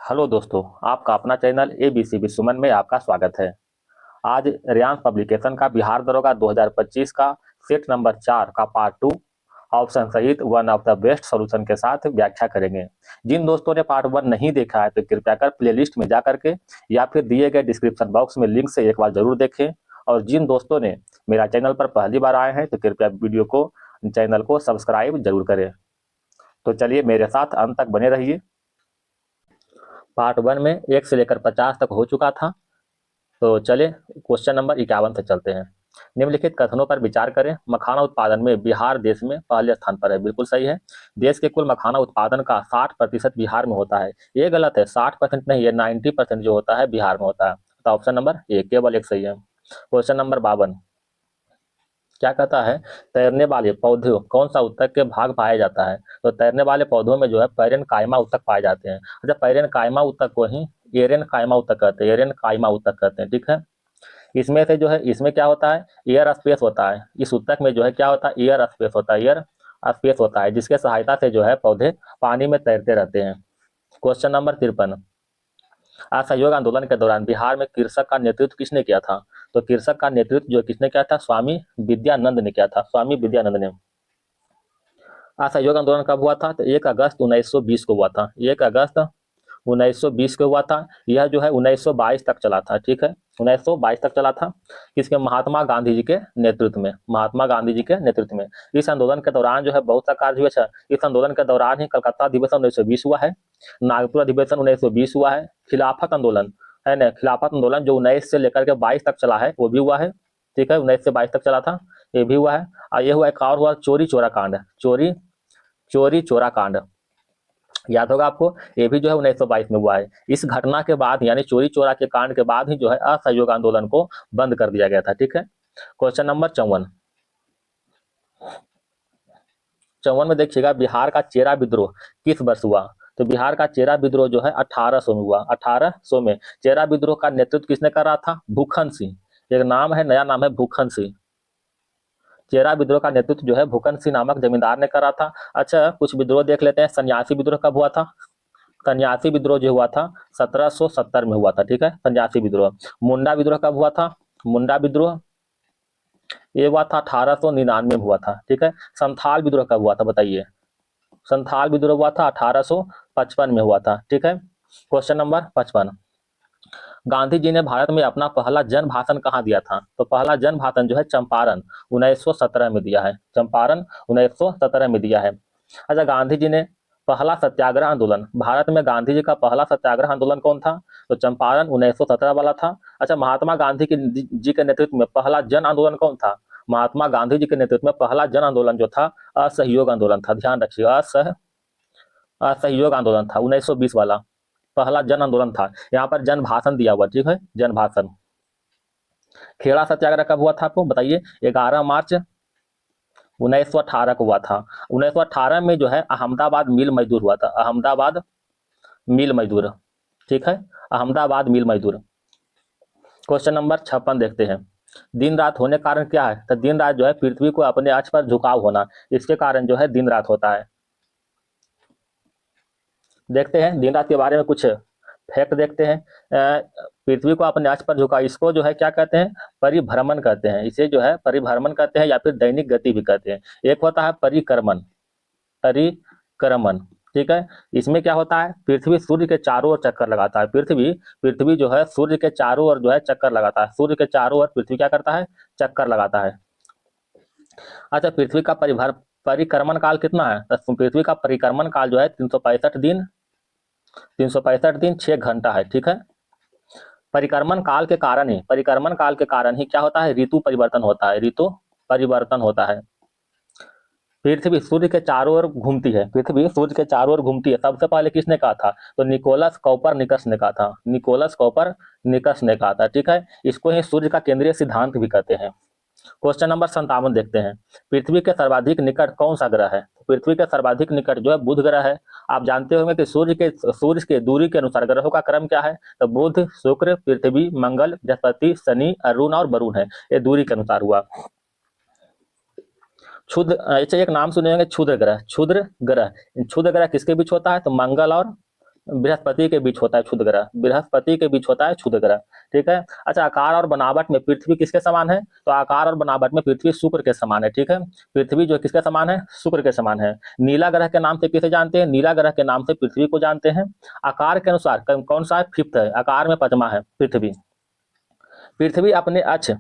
Hello दोस्तों, आपका अपना चैनल एबीसी विश्वमन में आपका स्वागत है। आज रियांस पब्लिकेशन का बिहार दरोगा 2025 का सेट नंबर 4 का पार्ट 2 ऑप्शन सहित one of the best solution के साथ व्याख्या करेंगे। जिन दोस्तों ने पार्ट 1 नहीं देखा है तो कृपया कर प्लेलिस्ट में जा करके या फिर दिए गए डिस्क्रिप्शन बॉक्स में लिंक से एक बार जरूर देखें। और जिन दोस्तों ने मेरा चैनल पर पहली बार आए हैं तो कृपया वीडियो को चैनल को सब्सक्राइब जरूर करें। तो चलिए मेरे साथ अंत तक बने रहिए। पार्ट 1 में 1 से लेकर 50 तक हो चुका था। तो चलिए क्वेश्चन नंबर 51 से चलते हैं। निम्नलिखित कथनों पर विचार करें। मखाना उत्पादन में बिहार देश में पहले स्थान पर है। बिल्कुल सही है। देश के कुल मखाना उत्पादन का 60% बिहार में होता है। ये गलत है, 60% नहीं, ये 90% जो होता है बिहार में होता है। तो ऑप्शन नंबर ए केवल एक सही है। क्वेश्चन नंबर 52 क्या कहता है, तैरने वाले पौधों कौन सा उत्तक के भाग पाया जाता है। तो तैरने वाले पौधों में जो है पैरेन कायमा उत्तक पाए जाते हैं। अच्छा, पैरेन कायमा उत्तक को ही एरेन कायमा उत्तक कहते हैं। एरेन कायमा उत्तक कहते हैं, ठीक है। इसमें से जो है, इसमें क्या होता है, एयर स्पेस होता है। इस उत्तक में जो है क्या होता है, एयर स्पेस होता है। एयर स्पेस होता है जिसके सहायता से जो है पौधे पानी में तैरते रहते हैं। क्वेश्चन नंबर 53 असहयोग आंदोलन के दौरान बिहार में कृषक का नेतृत्व किसने किया था। तो कृषक का नेतृत्व जो किसने किया था, स्वामी विद्यानंद ने किया था। स्वामी विद्यानंद ने। असहयोग आंदोलन कब हुआ था, तो 1 अगस्त 1920 को हुआ था। 1 अगस्त 1920 को हुआ था। यह जो है 1922 तक चला था, ठीक है। 1922 तक चला था। किसके, महात्मा गांधी जी के नेतृत्व में। महात्मा गांधी जी के नेतृत्व में इस आंदोलन के दौरान जो है बहुत सा कार्य हुआ था। इस आंदोलन के दौरान ही कलकत्ता अधिवेशन 1920 हुआ है। नागपुर अधिवेशन 1920 हुआ है। खिलाफत आंदोलन है ना, खिलाफत आंदोलन जो 19 से लेकर के 22 तक चला है वो भी हुआ है, ठीक है। 19 से 22 तक चला था, ये भी हुआ है। और ये हुआ एक और हुआ, चोरी चोरा कांड। चोरी चोरी चोरा कांड याद होगा आपको, ये भी जो है 1922 में हुआ है। इस घटना के बाद यानी चोरी चोरा के कांड के बाद ही जो है असहयोग आंदोलन को बंद कर दिया गया था, ठीक है। क्वेश्चन नंबर 54 में देखिएगा, बिहार का चेरा विद्रोह किस वर्ष हुआ। तो बिहार का चेरा विद्रोह जो है 1800 में हुआ। 1800 में चेरा विद्रोह का नेतृत्व किसने करा था, भूखन सिंह। एक नाम है, नया नाम है भूखन सिंह। चेरा विद्रोह का नेतृत्व जो है भूखन सिंह नामक जमींदार ने करा था। अच्छा, कुछ विद्रोह देख लेते हैं। सन्यासी विद्रोह कब हुआ था। सन्यासी विद्रोह जो हुआ था 1770 में हुआ था, ठीक है। सन्यासी विद्रोह। मुंडा विद्रोह कब हुआ था। मुंडा विद्रोह ये हुआ था 1899 में हुआ था, ठीक है। संथाल विद्रोह कब हुआ था बताइए। संथाल विद्रोह हुआ था 1855 में हुआ था, ठीक है। क्वेश्चन नंबर 55 गांधी जी ने भारत में अपना पहला जन भाषण कहाँ दिया था। तो पहला जन भाषण जो है चंपारण 1917 में दिया है। चंपारण 1917 में दिया है। अच्छा, गांधी जी ने पहला सत्याग्रह आंदोलन, भारत में गांधी जी का पहला सत्याग्रह आंदोलन कौन था। तो चंपारण 1917 वाला था। अच्छा, महात्मा गांधी जी के नेतृत्व में पहला जन आंदोलन कौन था। महात्मा गांधी जी के नेतृत्व में पहला जन आंदोलन जो था असहयोग आंदोलन था। ध्यान रखिए, असहयोग आंदोलन था 1920 वाला पहला जन आंदोलन था। यहाँ पर जन भाषण दिया हुआ, ठीक है, जन भाषण। खेड़ा सत्याग्रह कब हुआ था आपको बताइए। 11 मार्च 1918 को हुआ था। 1918 में जो है अहमदाबाद मिल मजदूर हुआ था। अहमदाबाद मिल मजदूर, ठीक है, अहमदाबाद मिल मजदूर। क्वेश्चन नंबर 56 देखते हैं। दिन रात होने कारण क्या है। तो दिन रात जो है पृथ्वी को अपने अक्ष पर झुकाव होना, इसके कारण जो है दिन रात होता है। देखते हैं दिन रात के बारे में कुछ फैक्ट देखते हैं। पृथ्वी को अपने अक्ष पर झुका, इसको जो है क्या कहते हैं, परिभ्रमण कहते हैं। इसे जो है परिभ्रमण कहते हैं या फिर दैनिक गति भी कहते हैं। एक होता है परिक्रमण, परिक्रमण, ठीक है। इसमें क्या होता है, पृथ्वी सूर्य के चारों ओर चक्कर लगाता है। पृथ्वी पृथ्वी जो है सूर्य के चारों ओर जो है चक्कर लगाता है। सूर्य के चारों ओर पृथ्वी क्या करता है, चक्कर लगाता है। अच्छा, पृथ्वी का परिक्रमण काल कितना है। तो पृथ्वी का परिक्रमण काल जो है 365 दिन, 365 दिन 6 घंटा है, ठीक है। परिक्रमण काल के कारण ही, परिक्रमण काल के कारण ही क्या होता है, ऋतु परिवर्तन होता है। ऋतु परिवर्तन होता है। पृथ्वी सूर्य के चारों ओर घूमती है। पृथ्वी सूर्य के चारों ओर घूमती है, सबसे पहले किसने कहा था। तो निकोलस कॉपरनिकस ने कहा था। निकोलस कॉपरनिकस ने कहा था, ठीक है। इसको ही सूर्य का केंद्रीय सिद्धांत भी कहते हैं। क्वेश्चन नंबर 57 देखते हैं। पृथ्वी के सर्वाधिक निकट कौन सा ग्रह है। पृथ्वी के सर्वाधिक निकट जो है बुध ग्रह है। आप जानते होंगे कि सूर्य के दूरी के अनुसार ग्रहों का क्रम क्या है। तो बुध, शुक्र, पृथ्वी, मंगल, बृहस्पति, शनि, अरुण और वरुण है। ये दूरी के अनुसार हुआ। क्षुद्र, अच्छा एक नाम सुने होंगे, क्षुद्र ग्रह। क्षुद्र ग्रह, क्षुद्र ग्रह किसके बीच होता है। तो मंगल और बृहस्पति के बीच होता है क्षुद्र ग्रह, बृहस्पति के बीच होता है क्षुद्र ग्रह। ठीक है। अच्छा, आकार और बनावट में पृथ्वी किसके समान है? तो आकार और बनावट में पृथ्वी शुक्र के समान है। ठीक है, पृथ्वी जो किसके समान है? शुक्र के समान है। नीला ग्रह के नाम से किसे जानते हैं? नीला ग्रह के नाम से पृथ्वी को जानते हैं। आकार के अनुसार कौन सा है? फिफ्थ है, आकार में पांचवा है पृथ्वी। पृथ्वी अपने अक्ष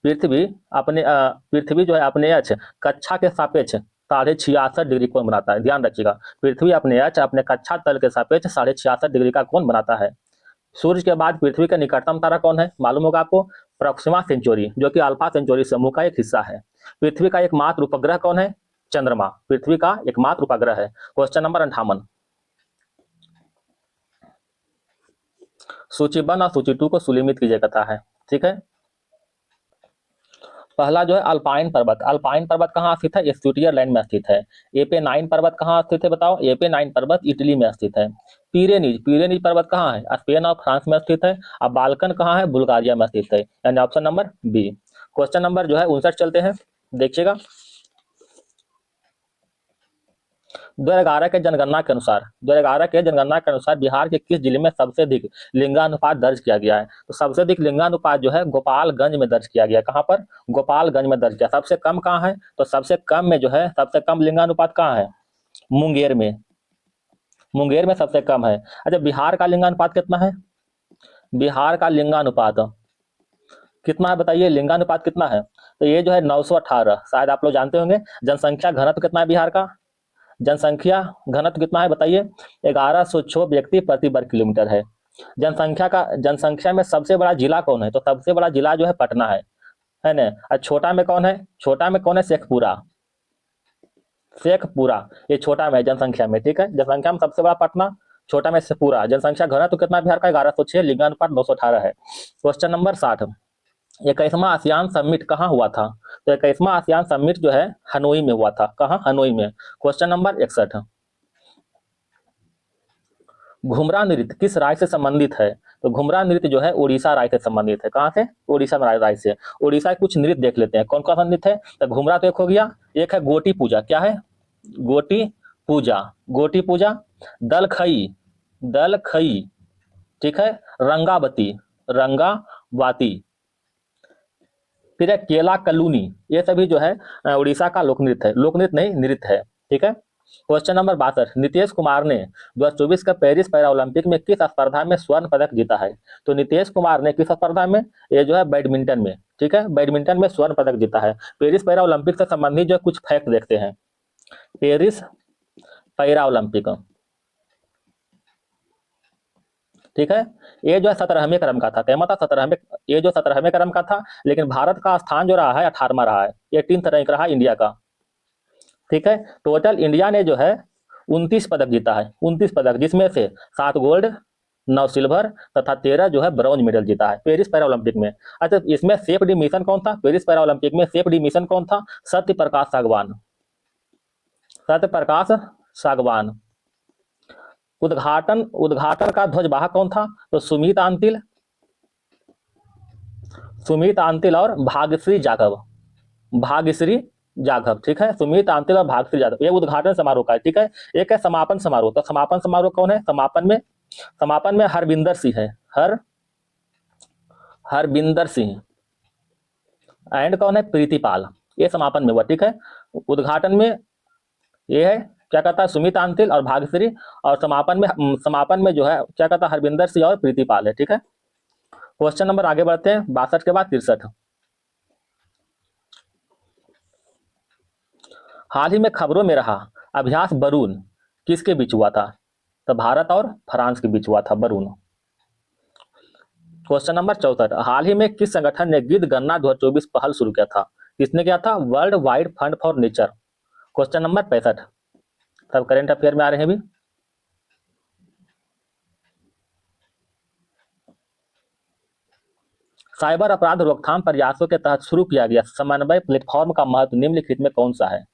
पृथ्वी जो है अपने अक्ष कक्षा के सापेक्ष 66.5 डिग्री कोण बनाता है। ध्यान रखिएगा, पृथ्वी अपने अक्ष अपने कक्षा तल के सापेक्ष 66.5 डिग्री का कोण बनाता है। सूर्य के बाद पृथ्वी का निकटतम तारा कौन है? मालूम होगा आपको, प्रोक्सिमा सेंचुरी, जो कि अल्फा सेंचुरी समूह का एक हिस्सा है। पृथ्वी का एकमात्र उपग्रह कौन है? चंद्रमा पृथ्वी का एकमात्र उपग्रह है। Question number 58। सूची 1 और सूची 2 को सुलिमित कीजिए कथा है। ठीक है, पहला जो है अल्पाइन पर्वत। अल्पाइन पर्वत कहाँ स्थित है? स्विट्जरलैंड में स्थित है। एपे 9 पर्वत कहाँ स्थित है बताओ? एपे 9 पर्वत इटली में स्थित है। पीरेनीज पर्वत कहाँ है? स्पेन और फ्रांस में स्थित है। अब बाल्कन कहाँ है? बुल्गारिया में स्थित है, यानी option number B. Question number जो है 59 चलते हैं, देखिएगा। 2011 के जनगणना के अनुसार बिहार के किस जिले में सबसे अधिक लिंगानुपात दर्ज किया गया है? तो सबसे अधिक लिंगानुपात जो है गोपालगंज में दर्ज किया गया। कहाँ पर? गोपालगंज में दर्ज किया। सबसे कम कहाँ है? तो सबसे कम में जो है सबसे कम लिंगानुपात कहाँ है? मुंगेर में। मुंगेर में सबसे कम है। अच्छा, बिहार का लिंगानुपात कितना है? बिहार का लिंगानुपात कितना है बताइए? लिंगानुपात कितना है? तो ये जो है 918, शायद आप लोग जानते होंगे। जनसंख्या घनत्व कितना है बिहार का? जनसंख्या घनत्व कितना है बताइए? 1106 व्यक्ति प्रति वर्ग किलोमीटर है। जनसंख्या में सबसे बड़ा जिला कौन है? तो सबसे बड़ा जिला जो है पटना है ना। और छोटा में कौन है? छोटा में कौन है? शेखपुरा। ये छोटा में है जनसंख्या में। ठीक है, जनसंख्या में सबसे बड़ा पटना, छोटा में शेखपुरा। जनसंख्या घनत्व कितना बिहार का? 1106, लिंगानुपात 918 है। Question number 60। 21वां आसियान समिट कहाँ हुआ था? तो 21वां आसियान समिट जो है हनोई में हुआ था। कहाँ? हनोई में। Question number 61। घुमरा नृत्य किस राज्य से संबंधित है? तो घुमरा नृत्य जो है उड़ीसा राज्य से संबंधित है। कहाँ से? उड़ीसा राज्य से। उड़ीसा के कुछ नृत्य देख लेते हैं कौन कौन सा नृत्य है। तो घुमरा तो एक हो गया, एक है गोटी पूजा। क्या है? गोटी गोटी पूजा। दल खई। ठीक है, रंगावाती। फिर है केला कलूनी। ये सभी जो है उड़ीसा का लोक नृत्य है, लोक नृत्य नहीं नृत्य है। ठीक है। Question number 62। नीतीश कुमार ने 2024 का पेरिस पैरा ओलंपिक में किस स्पर्धा में स्वर्ण पदक जीता है? तो नीतीश कुमार ने किस स्पर्धा में? ये जो है बैडमिंटन में। ठीक है, बैडमिंटन में स्वर्ण पदक जीता है। पेरिस पैरा ओलंपिक से संबंधित जो कुछ फैक्ट देखते हैं। पेरिस पैरा ओलंपिक, ठीक है, ये जो है 17वें क्रम का था। कहमा था 17वें, ये जो 17वें क्रम का था, लेकिन भारत का स्थान जो रहा है 18वां रहा है। 18th रैंक रहा इंडिया का। ठीक है, टोटल इंडिया ने जो है 29 पदक जीता है, 29 पदक, जिसमें से 7 गोल्ड, 9 सिल्वर तथा 13 जो है ब्रॉन्ज मेडल जीता है पेरिस पैरा ओलंपिक में। अच्छा, इसमें सेफ डी मिशन कौन था? पेरिस पैरा ओलंपिक में सेफ डी मिशन कौन था? सत्य प्रकाश सागवान। उद्घाटन का ध्वजवाहक कौन था? तो सुमित आंतिल और भाग्यश्री जाघव। ठीक है, सुमित आंतिल और भाग्यश्री जाधव। ये उद्घाटन समारोह का है। ठीक है, एक है समापन समारोह। तो समापन समारोह कौन है? समापन में हरविंदर सिंह है। हरविंदर सिंह एंड कौन है? प्रीतिपाल। ये समापन में हुआ। ठीक है, उद्घाटन में ये है क्या कहता है? सुमित आंतिल और भाग्यश्री। और समापन में जो है क्या कहता है? हरविंदर सिंह और प्रीतिपाल है। ठीक है। क्वेश्चन नंबर आगे बढ़ते हैं 62 के बाद 63। हाल ही में खबरों में रहा अभ्यास बरून किसके बीच हुआ था? तो भारत और फ्रांस के बीच हुआ था बरून। Question number 64। हाल ही में किस संगठन ने गिद्ध गणना 2024 पहल शुरू किया था? किसने किया था? World wide fund for nature. Question number 65। सब करेंट अफेयर में आ रहे हैं भी। साइबर अपराध रोकथाम प्रयासों के तहत शुरू किया गया समन्वय प्लेटफॉर्म का महत्व निम्नलिखित में कौन सा है?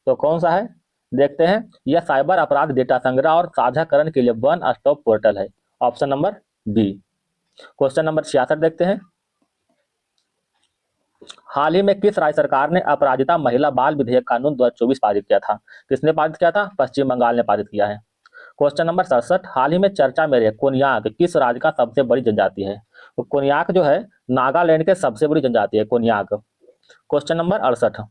तो कौन सा है? देखते हैं। यह साइबर अपराध डेटा संग्रह और साझाकरण के लिए वन स्टॉप पोर्टल है। Option number B. Question number 66 देखते हैं। हाल ही में किस राज्य सरकार ने अपराजिता महिला बाल विधेयक कानून 2024 पारित किया था? किसने पारित किया था? पश्चिम बंगाल ने पारित किया है। क्वेश्चन नंबर 67, हाल ही में चर्चा में रहे कोन्याक किस राज्य का सबसे बड़ी जनजाति है? तो कोन्याक जो है नागालैंड के सबसे बड़ी जनजाति है Konyak. Question number 68,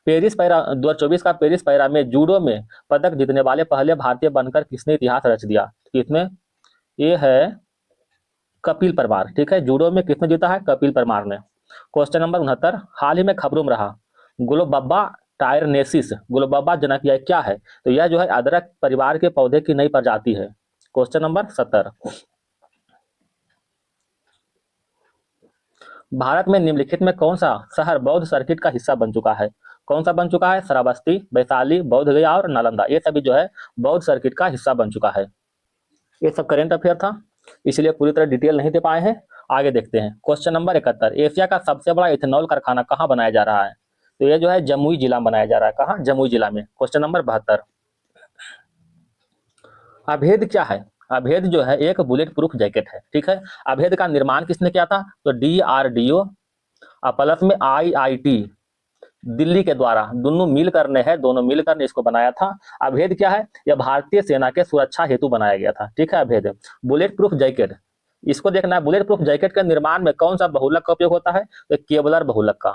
Paris para 2024 का पेरिस पैरा में जूडो में पदक जीतने वाले पहले भारतीय बनकर किसने इतिहास रच दिया? किसने? ये है कपिल परमार। ठीक है, जूडो में किसने जीता है? कपिल परमार ने। क्वेश्चन नंबर 69, हाल ही में खबरों में रहा ग्लोबब्बा टायरनेसिस, ग्लोबब्बा जनक यह क्या है? तो यह जो है अदरक परिवार के पौधे की नई प्रजाति है। क्वेश्चन नंबर 70, भारत में निम्नलिखित में कौन सा शहर बौद्ध सर्किट का हिस्सा बन चुका है? कौन सा बन चुका है? श्रावस्ती, वैशाली, बोध गया और नालंदा, ये सभी जो है बौद्ध सर्किट का हिस्सा बन चुका है। ये सब करेंट अफेयर था, इसलिए पूरी तरह डिटेल नहीं दे पाए हैं। आगे देखते हैं। क्वेश्चन नंबर 71, एशिया का सबसे बड़ा इथेनॉल कारखाना कहाँ बनाया जा रहा है? तो ये जो है जमुई जिला में बनाया जा रहा है। कहाँ? जमुई जिला में। क्वेश्चन नंबर 72, अभेद क्या है? अभेद जो है एक बुलेट प्रूफ जैकेट है। ठीक है, अभेद का निर्माण किसने किया था? तो DRDO प्लस में IIT दिल्ली के द्वारा, दोनों मिलकर ने है, दोनों मिलकर ने इसको बनाया था। अभेद क्या है? यह भारतीय सेना के सुरक्षा हेतु बनाया गया था। ठीक है, अभेद बुलेट प्रूफ जैकेट, इसको देखना है। बुलेट प्रूफ जैकेट के निर्माण में कौन सा बहुलक का उपयोग होता है? तो केबलर बहुलक का।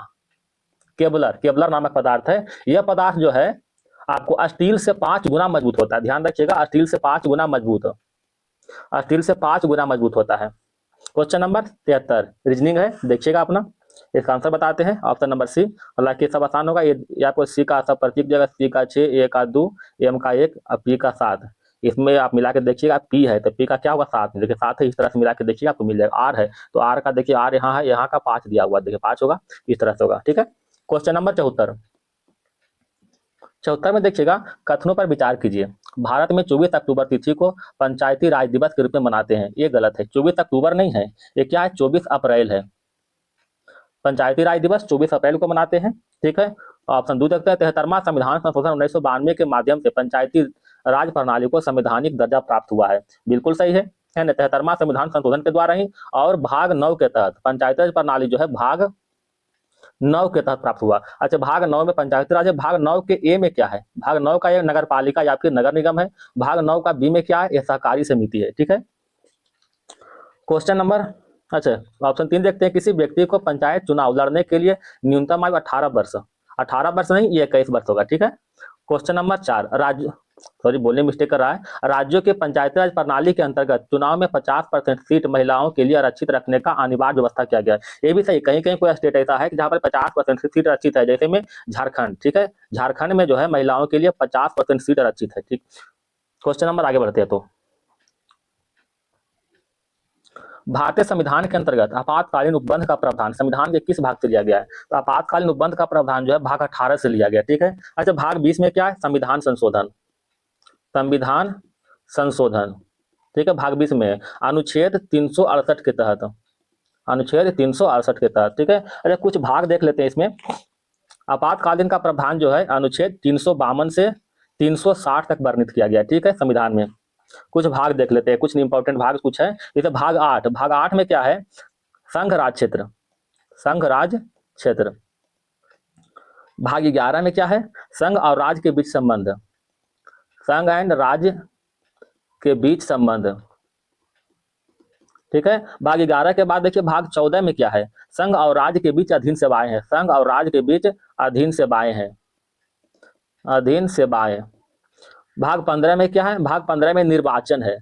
केबलर, केबलर नामक पदार्थ है। यह पदार्थ जो है आपको स्टील से 5 गुना मजबूत होता है। ध्यान रखिएगा, स्टील से 5 गुना मजबूत, स्टील से 5 गुना मजबूत होता है। क्वेश्चन नंबर 73 रीजनिंग है, देखिएगा अपना। इसका आंसर बताते हैं। ऑप्शन नंबर सी, हालांकि सब आसान होगा। ये आपको सी का सब प्रतीक जगह, सी का 6, ए का 2, एम का 1 और पी का 7। इसमें आप मिला के देखिएगा, पी है तो पी का क्या होगा? 7। देखिए 7 है, इस तरह से मिला के देखिएगा आपको मिल जाएगा। आर है तो आर का देखिए, आर यहाँ है, यहाँ का 5 दिया हुआ, देखिए 5 होगा, इस तरह से होगा। ठीक है, क्वेश्चन नंबर 74, 74 में देखिएगा, कथनों पर विचार कीजिए। भारत में 24 अक्टूबर तिथि को पंचायती राज दिवस के रूप में मनाते हैं, ये गलत है। 24 अक्टूबर नहीं है, ये क्या है? 24 अप्रैल है। पंचायती राज दिवस 24 अप्रैल को मनाते हैं। ठीक है, ऑप्शन 2 देखते हैं। 73वां संविधान संशोधन 1992 के माध्यम से पंचायती राज प्रणाली को संवैधानिक दर्जा प्राप्त हुआ है, बिल्कुल सही है ना? 73वां संविधान संशोधन के द्वारा ही, और भाग 9 के तहत पंचायती राज प्रणाली जो है भाग 9 के तहत प्राप्त हुआ। अच्छा, भाग 9 में पंचायती राज है। भाग 9 के ए में क्या है? भाग 9 का ये नगर पालिका या फिर नगर निगम है। भाग 9 का बी में क्या है? ये सहकारी समिति है। ठीक है, क्वेश्चन नंबर, अच्छा ऑप्शन 3 देखते हैं। किसी व्यक्ति को पंचायत चुनाव लड़ने के लिए न्यूनतम आयु 18 वर्ष, 18 वर्ष नहीं, ये 21 वर्ष होगा। ठीक है, क्वेश्चन नंबर 4, राज्य, सॉरी बोलने मिस्टेक कर रहा है, राज्यों के पंचायती राज प्रणाली के अंतर्गत चुनाव में 50% सीट महिलाओं के लिए आरक्षित रखने का अनिवार्य व्यवस्था किया गया है। ये भी सही, कहीं कहीं कोई स्टेट ऐसा है कि जहां पर 50% सीट आरक्षित है, जैसे में झारखंड। ठीक है, झारखंड में जो है महिलाओं के लिए 50% सीट आरक्षित है। ठीक, क्वेश्चन नंबर आगे बढ़ते हैं। तो भारतीय संविधान के अंतर्गत आपातकालीन उपबंध का प्रावधान संविधान के किस भाग से लिया गया है? तो आपातकालीन उपबंध का प्रावधान जो है भाग 18 से लिया गया। ठीक है, अच्छा भाग 20 में क्या है? संविधान संशोधन, संविधान संशोधन। ठीक है, भाग 20 में अनुच्छेद 368 के तहत, अनुच्छेद 368 के तहत। ठीक है, अच्छा कुछ भाग देख लेते हैं इसमें। आपातकालीन का प्रावधान जो है अनुच्छेद 352 से 360 तक वर्णित किया गया। ठीक है, संविधान में कुछ भाग देख लेते हैं, कुछ इंपॉर्टेंट भाग कुछ है। जैसे भाग 8, भाग 8 में क्या है? संघ राज क्षेत्र, संघ राज क्षेत्र। भाग 11 में क्या है? संघ और राज्य के बीच संबंध, संघ एंड राज्य के बीच संबंध। ठीक है, भाग 11 के बाद देखिए भाग 14 में क्या है? संघ और राज्य के बीच अधीन सेवाएं हैं, संघ और राज्य के बीच अधीन सेवाएं हैं, अधीन सेवाएं। भाग 15 में क्या है? भाग 15 में निर्वाचन है,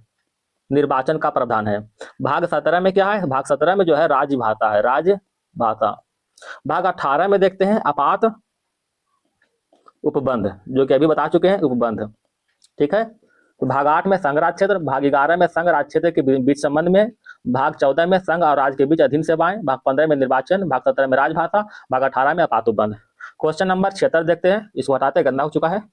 निर्वाचन का प्रावधान है। भाग 17 में क्या है? भाग 17 में जो है राजभाषा है, राजभाषा। भाग 18 में देखते हैं आपात उपबंध, जो कि अभी बता चुके हैं, उपबंध। ठीक है, तो भाग 8 में संघ राज क्षेत्र, भाग 11 में संघ राज क्षेत्र के बीच संबंध में, भाग 14 में संघ और राज्य के बीच अधीन सेवाएं, भाग 15 में निर्वाचन, भाग 17 में राजभाषा, भाग 18 में आपात उपबंध। क्वेश्चन नंबर 76 देखते हैं, इसको हटाते, गंदा हो चुका है।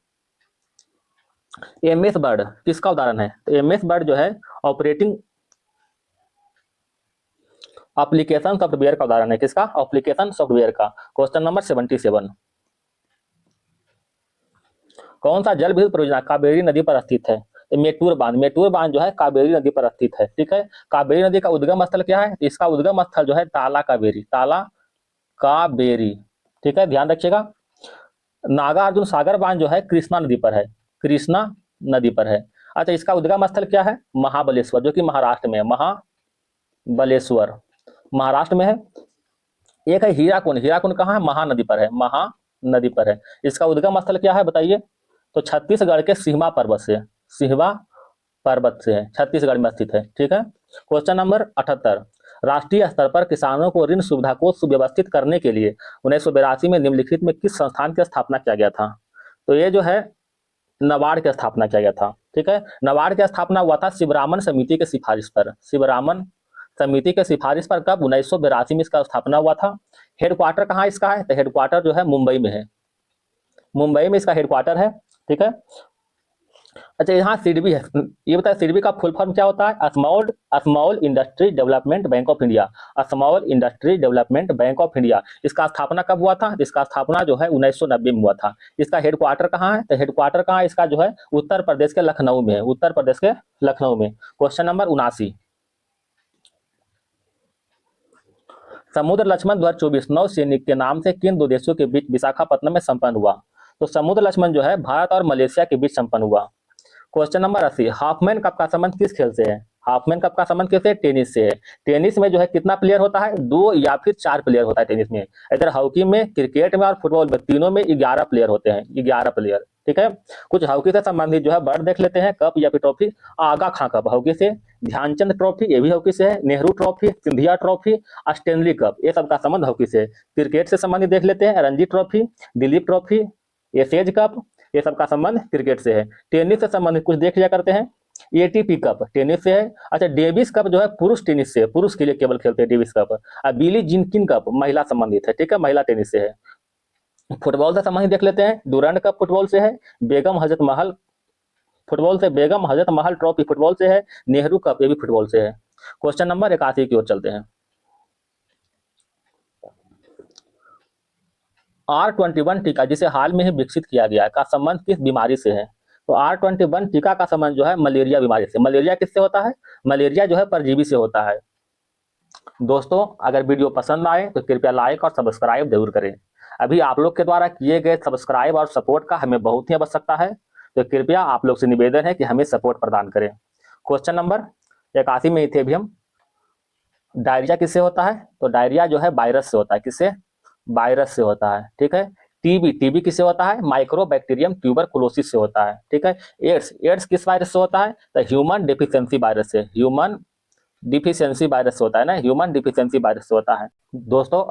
MS वर्ड किसका उदाहरण है? तो MS वर्ड जो है ऑपरेटिंग एप्लीकेशन सॉफ्टवेयर का उदाहरण है। किसका? एप्लीकेशन सॉफ्टवेयर का। क्वेश्चन नंबर 77, कौन सा जल विद्युत परियोजना कावेरी नदी पर स्थित है? तो मेटूर बांध, मेटूर बांध जो है कावेरी नदी पर स्थित है। ठीक है, कावेरी नदी का उद्गम स्थल क्या है? इसका उद्गम स्थल जो है ताला कावेरी, ताला कावेरी। ठीक है, ध्यान रखिएगा। नागार्जुन सागर बांध जो है कृष्णा नदी पर है, कृष्णा नदी पर है। अच्छा, इसका उद्गम स्थल क्या है? महाबलेश्वर, जो कि महाराष्ट्र में है, महाबलेश्वर महाराष्ट्र में है। एक है हीराकुंड, हीराकुंड कहाँ है? महानदी पर है, महानदी पर है। इसका उद्गम स्थल क्या है बताइए? तो छत्तीसगढ़ के सिहमा पर्वत से, सिहमा पर्वत से है, छत्तीसगढ़ में स्थित है। ठीक है। क्वेश्चन नंबर 78, राष्ट्रीय स्तर पर किसानों को ऋण सुविधा को सुव्यवस्थित करने के लिए 1982 में निम्नलिखित में किस संस्थान की स्थापना किया गया था? तो ये जो है नबार्ड की स्थापना किया गया था। ठीक है, नबार्ड की स्थापना हुआ था शिवरामन समिति के सिफारिश पर, शिवरामन समिति के सिफारिश पर। कब? 1982 में इसका स्थापना हुआ था। हेडक्वार्टर कहाँ इसका है? तो हेडक्वार्टर जो है मुंबई में है, मुंबई में इसका हेडक्वार्टर है। ठीक है। अच्छा, यहाँ सिडबी है, ये बताए सिडबी का फुल फॉर्म क्या होता है? Small small industry development bank of India, small industry development bank of India. इसका स्थापना कब हुआ था? इसका स्थापना जो है 1990 में हुआ था। इसका हेडक्वार्टर कहाँ है? तो हेडक्वार्टर कहाँ है इसका जो है? उत्तर प्रदेश के लखनऊ में है, उत्तर प्रदेश के लखनऊ में। क्वेश्चन नंबर 79, समुद्र लक्ष्मण 2024 नौसैनिक के नाम से किन दो देशों के बीच विशाखापट्टनम में संपन्न हुआ? तो समुद्र लक्ष्मण जो है भारत और मलेशिया के बीच संपन्न हुआ। क्वेश्चन नंबर 80, हाफमैन कप का संबंध किस खेल से है? हाफमैन कप का संबंध किससे? टेनिस से है। टेनिस में जो है कितना प्लेयर होता है? 2 या फिर 4 प्लेयर होता है टेनिस में। इधर हॉकी में, क्रिकेट में और फुटबॉल में, तीनों में 11 प्लेयर होते हैं, 11 प्लेयर। ठीक है। कुछ हॉकी से संबंधित जो है वर्ड देख लेते हैं, कप या फिर ट्रॉफी। आगा खां कप हॉकी से, ध्यानचंद ट्रॉफी ये भी हॉकी से है, Nehru trophy, Scindia trophy, Stanley cup ये सब का संबंध हॉकी से। क्रिकेट से संबंधित देख लेते हैं, Ranji trophy, Duleep trophy, Ashes cup ये सब का संबंध क्रिकेट से है। टेनिस से संबंधित कुछ देख लिया करते हैं, एटीपी कप टेनिस से है। अच्छा, डेविस कप जो है पुरुष टेनिस से, पुरुष के लिए केवल खेलते हैं डेविस कप। और बिली जिंकिन कप महिला संबंधित है। ठीक है, महिला टेनिस से है। फुटबॉल से संबंधित देख लेते हैं, डुरंड कप फुटबॉल से है, बेगम हजरत महल फुटबॉल से, बेगम हजरत महल ट्रॉफी फुटबॉल से है, नेहरू कप ये भी फुटबॉल से है। क्वेश्चन नंबर 81 की ओर चलते हैं। R21 टीका जिसे हाल में ही विकसित किया गया है का संबंध किस बीमारी से है? तो R21 टीका का संबंध जो है मलेरिया बीमारी से। मलेरिया किससे होता है? मलेरिया जो है परजीवी से होता है। दोस्तों, अगर वीडियो पसंद आए तो कृपया लाइक और सब्सक्राइब जरूर करें। अभी आप लोग के द्वारा किए गए सब्सक्राइब और सपोर्ट का हमें बहुत ही आवश्यकता है, तो कृपया आप लोग से निवेदन है कि हमें सपोर्ट प्रदान करें। क्वेश्चन नंबर 81 में थे भी हम, डायरिया किससे होता है? तो डायरिया जो है वायरस से होता है। किससे? वायरस से होता है। ठीक है। टीबी, टीबी किससे होता है? माइक्रोबैक्टीरियम ट्यूबरकुलोसिस से होता है। ठीक है। एड्स, एड्स किस वायरस से होता है? तो ह्यूमन डेफिशिएंसी वायरस से, ह्यूमन डिफिशियंसी वायरस से होता है ना, ह्यूमन डिफिशियंसी वायरस से होता है। दोस्तों,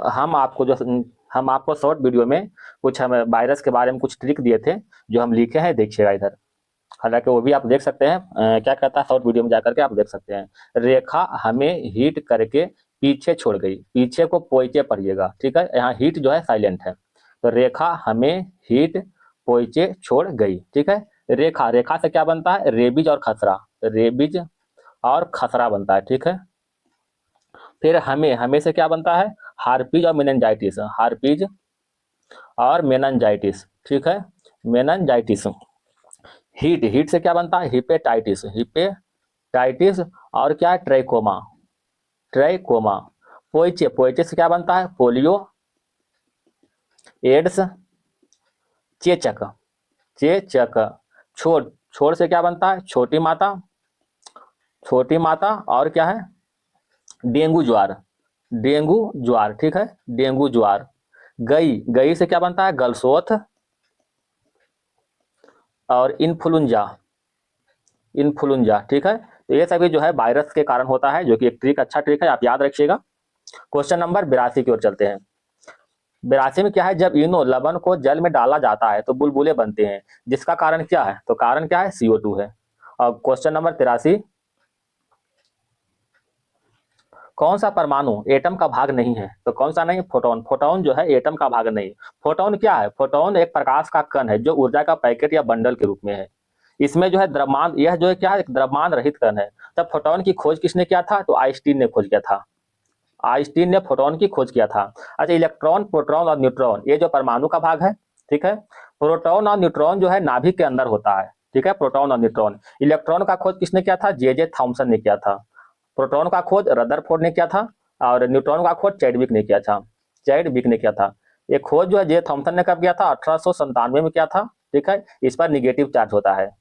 हम आपको शॉर्ट वीडियो में कुछ हमें वायरस के बारे में कुछ ट्रिक दिए थे जो हम लिखे हैं, देखिएगा इधर। हालांकि वो भी आप देख सकते हैं, क्या कहता है शॉर्ट वीडियो में जाकर के आप देख सकते हैं। रेखा हमें हिट करके पीछे छोड़ गई, पीछे को पोइचे पढ़िएगा। ठीक है, यहाँ हिट जो है साइलेंट है। तो रेखा हमें हिट पोइचे छोड़ गई। ठीक है। रेखा, रेखा से क्या बनता है? रेबीज और खसरा, रेबीज और खसरा बनता है। ठीक है। फिर हमें, हमें से क्या बनता है? हार्पीज और मेनिनजाइटिस, हार्पीज और मेनिनजाइटिस। ठीक है, मेनिनजाइटिस। हीट, हीट से क्या बनता है? Hepatitis, hepatitis. और क्या है? Trachoma, trachoma. पोइचे, पोइचे से क्या बनता है? पोलियो, एड्स, चेचक, चेचक। छोड़, छोड़ से क्या बनता है? छोटी माता, छोटी माता। और क्या है? डेंगू ज्वार, डेंगू ज्वार। ठीक है, डेंगू ज्वार। गई, गई से क्या बनता है? गलसोथ और इन्फ्लुएंजा, इन्फ्लुएंजा। ठीक है। तो ये सभी जो है वायरस के कारण होता है, जो कि एक ट्रिक, अच्छा ट्रिक है, आप याद रखिएगा। क्वेश्चन नंबर 82 की ओर चलते हैं। 82 में क्या है? जब इनो लवण को जल में डाला जाता है तो बुलबुले बनते हैं, जिसका कारण क्या है? तो कारण क्या है? CO2 है। और क्वेश्चन नंबर 83, कौन सा परमाणु एटम का भाग नहीं है? तो कौन सा नहीं? फोटोन, फोटोन जो है एटम का भाग नहीं। फोटोन क्या है? फोटोन एक प्रकाश का कण है जो ऊर्जा का पैकेट या बंडल के रूप में है। इसमें जो है द्रव्यमान, यह जो है क्या है? एक द्रव्यमान रहित कण है। तब फोटोन की खोज किसने किया था? तो आइंस्टीन ने खोज किया था, आइंस्टीन ने फोटोन की खोज किया था। अच्छा, इलेक्ट्रॉन, प्रोटॉन और न्यूट्रॉन ये जो परमाणु का भाग है। ठीक है। प्रोटॉन और न्यूट्रॉन जो है नाभिक के अंदर होता है। ठीक है, प्रोटॉन और न्यूट्रॉन। इलेक्ट्रॉन का खोज किसने किया था? जे थॉमसन ने किया था। प्रोटॉन का खोज रदरफोर्ड ने किया था और न्यूट्रॉन का खोज चैडविक ने किया था, चैडविक ने किया था। ये खोज जो है जे थॉमसन ने कब किया था? 1897 में किया था। ठीक है, इस पर निगेटिव चार्ज होता है।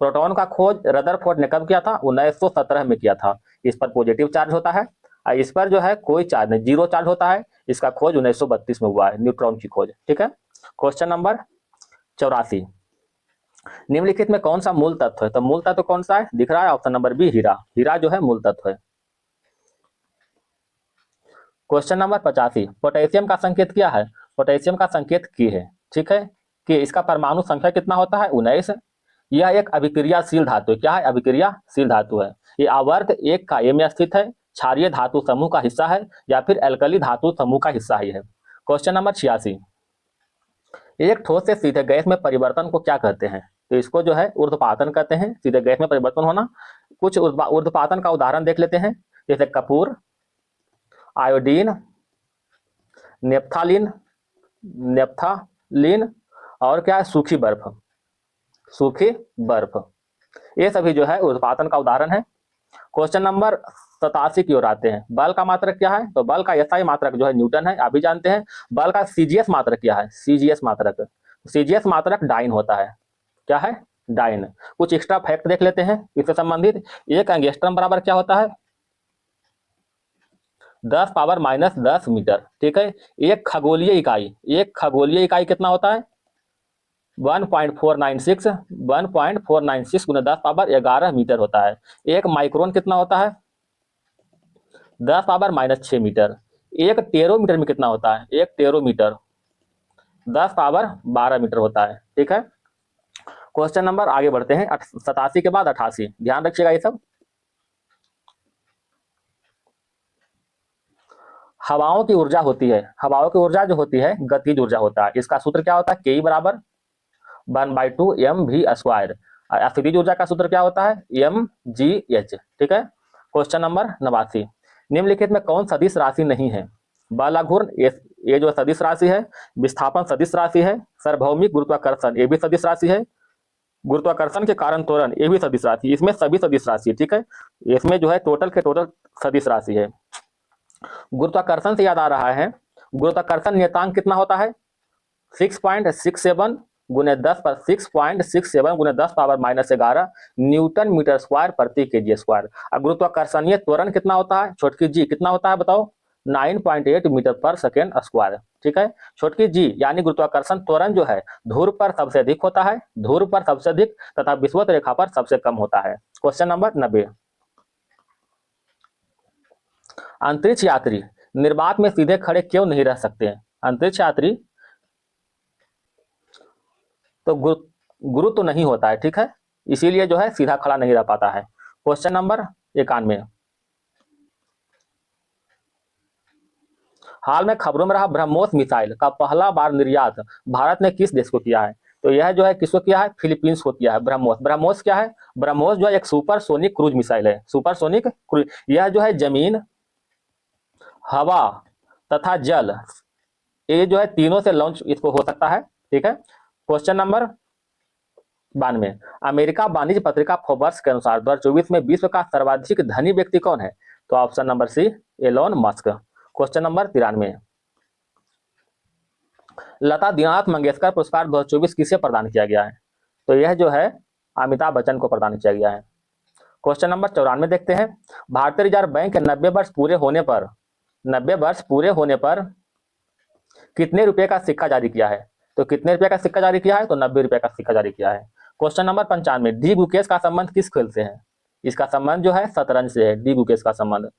प्रोटॉन का खोज रदरफोर्ड ने कब किया था? 1917 में किया था। इस पर पॉजिटिव चार्ज होता है और इस पर जो है कोई चार्ज नहीं, जीरो चार्ज होता है। इसका खोज 1932 में हुआ है, न्यूट्रॉन की खोज। ठीक है, क्वेश्चन नंबर 84, निम्नलिखित में कौन सा मूल तत्व है? तो मूल तत्व कौन सा है? दिख रहा है ऑप्शन नंबर बी, हीरा। हीरा जो है मूल तत्व है। क्वेश्चन नंबर 85, पोटेशियम का संकेत क्या है? पोटेशियम का संकेत की है। ठीक है, कि इसका परमाणु संख्या कितना होता है? 19। यह एक अभिक्रियाशील धातु है। क्या है? अभिक्रियाशील धातु है। ये आवर्त 1 का ए में स्थित है, क्षारीय धातु समूह का हिस्सा है या फिर एल्कली धातु समूह का हिस्सा ही है। क्वेश्चन नंबर 86, एक ठोस से सीधे गैस में परिवर्तन को क्या कहते हैं? तो इसको जो है ऊर्ध्वपातन कहते हैं, सीधे गैस में परिवर्तन होना। कुछ ऊर्ध्वपातन का उदाहरण देख लेते हैं, जैसे कपूर, आयोडीन, नेप्थालीन, नेप्थालीन और क्या है? सूखी बर्फ। सूखी बर्फ, ये सभी जो है ऊर्ध्वपातन का उदाहरण है। क्वेश्चन नंबर 87 की ओर आते हैं। बल का मात्रक क्या है? तो बल का एसआई मात्रक जो है न्यूटन है, आप भी जानते हैं। बल का सीजीएस मात्रक क्या है? सीजीएस मात्रक, सीजीएस मात्रक डाइन होता है। क्या है? डाइन। कुछ एक्स्ट्रा फैक्ट देख लेते हैं इससे संबंधित। एक एंगस्ट्रम बराबर क्या होता है? 10 पावर माइनस 10 मीटर। ठीक है, एक खगोलीय इकाई कितना होता है? 1.496 गुना 10 पावर 11 मीटर होता है। एक माइक्रोन कितना होता है? 10 पावर माइनस 6 मीटर। एक टेरोमीटर में कितना होता है? एक टेरोमीटर 10 पावर 12 मीटर होता है। ठीक है, क्वेश्चन नंबर आगे बढ़ते हैं। 87 के बाद 88, ध्यान रखिएगा ये सब। हवाओं की ऊर्जा होती है, हवाओं की ऊर्जा जो होती है गतिज ऊर्जा होता है। इसका सूत्र क्या होता है? के बराबर 1/2 mv²। स्थितिज ऊर्जा का सूत्र क्या होता है? mgh। ठीक है, क्वेश्चन नंबर 89, निम्नलिखित में कौन सदिश राशि नहीं है? बलाघूर्ण, ये जो सदिश राशि है। विस्थापन सदिश राशि है। सार्वभौमिक गुरुत्वाकर्षण, ये भी सदिश राशि है। गुरुत्वाकर्षण के कारण त्वरण, ये भी सदिश राशि। इसमें सभी सदिश राशि। ठीक है, इसमें जो है टोटल के टोटल सदिश राशि है। गुरुत्वाकर्षण से याद आ रहा है, गुरुत्वाकर्षण नियतांक कितना होता है? 6.67 गुने 10 पर 6.67 गुने 10 power minus 11 newton metre square प्रति केजी स्क्वायर। और गुरुत्वाकर्षणीय त्वरण कितना होता है? छोटकी जी कितना होता है बताओ? 9.8 मीटर पर सेकेंड स्क्वायर। ठीक है, छोटकी जी यानी गुरुत्वाकर्षण त्वरण जो है ध्रुव पर सबसे अधिक होता है, ध्रुव पर सबसे अधिक तथा विषुवत रेखा पर सबसे कम होता है। क्वेश्चन नंबर 90, अंतरिक्ष यात्री निर्वात में सीधे खड़े क्यों नहीं रह सकते हैं? अंतरिक्ष यात्री तो गुरु तो नहीं होता है। ठीक है, इसीलिए जो है सीधा खड़ा नहीं रह पाता है। क्वेश्चन नंबर 91, हाल में खबरों में रहा ब्रह्मोस मिसाइल का पहला बार निर्यात भारत ने किस देश को किया है? तो यह जो है किसको किया है? फिलीपींस को किया है। ब्रह्मोस, ब्रह्मोस क्या है? ब्रह्मोस जो है एक सुपरसोनिक क्रूज मिसाइल है। सुपरसोनिक क्रूज, यह जो है जमीन, हवा तथा जल, ये जो है तीनों से लॉन्च इसको हो सकता है। ठीक है, क्वेश्चन नंबर 92, अमेरिका वाणिज्य पत्रिका फोर्ब्स के अनुसार 2024 में विश्व का सर्वाधिक धनी व्यक्ति कौन है? तो option number C, Elon Musk. Question number 93, Lata Dinanath Mangeshkar पुरस्कार 2024 किसे प्रदान किया गया है? तो यह जो है अमिताभ बच्चन को प्रदान किया गया है। क्वेश्चन नंबर 94 देखते हैं, भारतीय रिजर्व बैंक के 90 वर्ष पूरे होने पर कितने रुपए का सिक्का जारी किया है? तो कितने रुपए का सिक्का जारी किया है? तो 90 रुपए का सिक्का जारी किया है। क्वेश्चन नंबर 95, डी गुकेश का संबंध किस खेल से है? इसका संबंध जो है शतरंज से है, डी गुकेश का संबंध।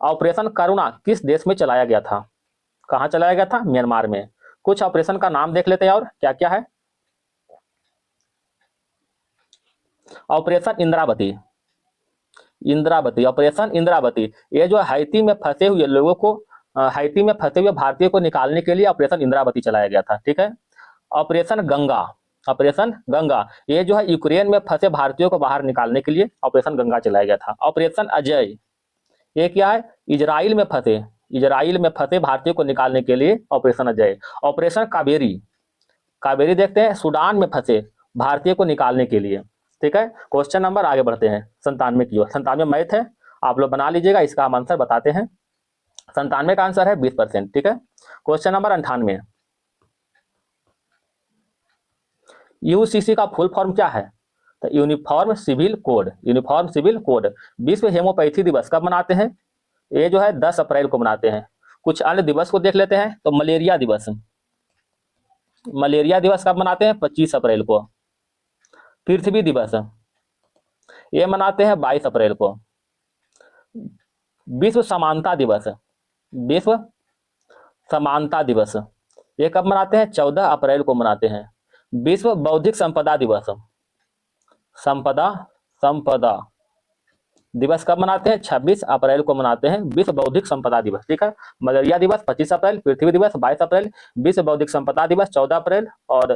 ऑपरेशन करुणा किस देश में चलाया गया था? कहां चलाया गया था? म्यांमार में। कुछ ऑपरेशन का नाम देख लेते हैं और क्या क्या है। ऑपरेशन इंद्रावती, ऑपरेशन इंद्रावती, ये जो हैती में फंसे हुए लोगों को, हैती में फंसे हुए भारतीयों को निकालने के लिए ऑपरेशन इंद्रावती चलाया गया था। ठीक है, ऑपरेशन गंगा, ऑपरेशन गंगा, ये जो है यूक्रेन में फंसे भारतीयों को बाहर निकालने के लिए ऑपरेशन गंगा चलाया गया था। ऑपरेशन अजय, ये क्या है? इजराइल में फंसे भारतीयों को निकालने के लिए ऑपरेशन अजय। ऑपरेशन कावेरी, कावेरी देखते हैं सूडान में फंसे भारतीयों को निकालने के लिए। ठीक है, क्वेश्चन नंबर आगे बढ़ते हैं 97 की ओर। 97 मैथ है, आप लोग बना लीजिएगा, इसका हम आंसर बताते हैं। 97 का आंसर है 20%। ठीक है, क्वेश्चन नंबर 98, यूसीसी का फुल फॉर्म क्या है? तो uniform civil code, uniform civil code. विश्व हेमोपैथी दिवस कब मनाते हैं? ये जो है 10 अप्रैल को मनाते हैं। कुछ अन्य दिवस को देख लेते हैं। तो मलेरिया दिवस, मलेरिया दिवस कब मनाते हैं? 25 अप्रैल को। पृथ्वी दिवस ये मनाते हैं 22 अप्रैल को। विश्व समानता दिवस, विश्व समानता दिवस ये कब मनाते हैं? 14 अप्रैल को मनाते हैं। विश्व बौद्धिक संपदा दिवस, संपदा संपदा दिवस कब मनाते हैं? 26 अप्रैल को मनाते हैं विश्व बौद्धिक संपदा दिवस। ठीक है, मलेरिया दिवस 25 अप्रैल, पृथ्वी दिवस 22 अप्रैल, विश्व बौद्धिक संपदा दिवस 14 अप्रैल और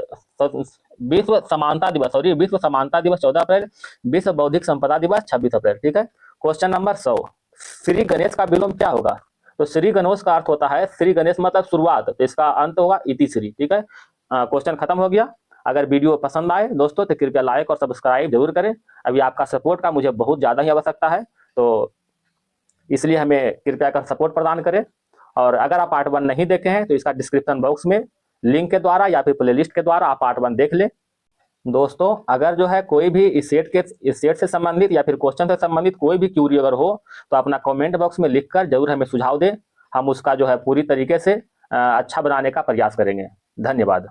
विश्व समानता दिवस, सॉरी विश्व समानता दिवस 14 अप्रैल, विश्व बौद्धिक संपदा दिवस 26 अप्रैल। ठीक है, क्वेश्चन नंबर 100, श्री गणेश का विलोम क्या होगा? तो श्री गणेश का अर्थ होता है, श्री गणेश मतलब शुरुआत, तो इसका अंत होगा इति श्री। ठीक है, क्वेश्चन खत्म हो गया। अगर वीडियो पसंद आए दोस्तों तो कृपया लाइक और सब्सक्राइब जरूर करें। अभी आपका सपोर्ट का मुझे बहुत ज़्यादा ही आवश्यकता है, तो इसलिए हमें कृपया कर सपोर्ट प्रदान करें। और अगर आप पार्ट 1 नहीं देखे हैं तो इसका डिस्क्रिप्शन बॉक्स में लिंक के द्वारा या फिर प्लेलिस्ट के द्वारा आप पार्ट 1 देख लें। दोस्तों अगर जो है कोई भी इस सेट से संबंधित या फिर क्वेश्चन से संबंधित कोई भी क्यूरी अगर हो तो अपना कमेंट बॉक्स में लिखकर जरूर हमें सुझाव दें। हम उसका जो है पूरी तरीके से अच्छा बनाने का प्रयास करेंगे। धन्यवाद।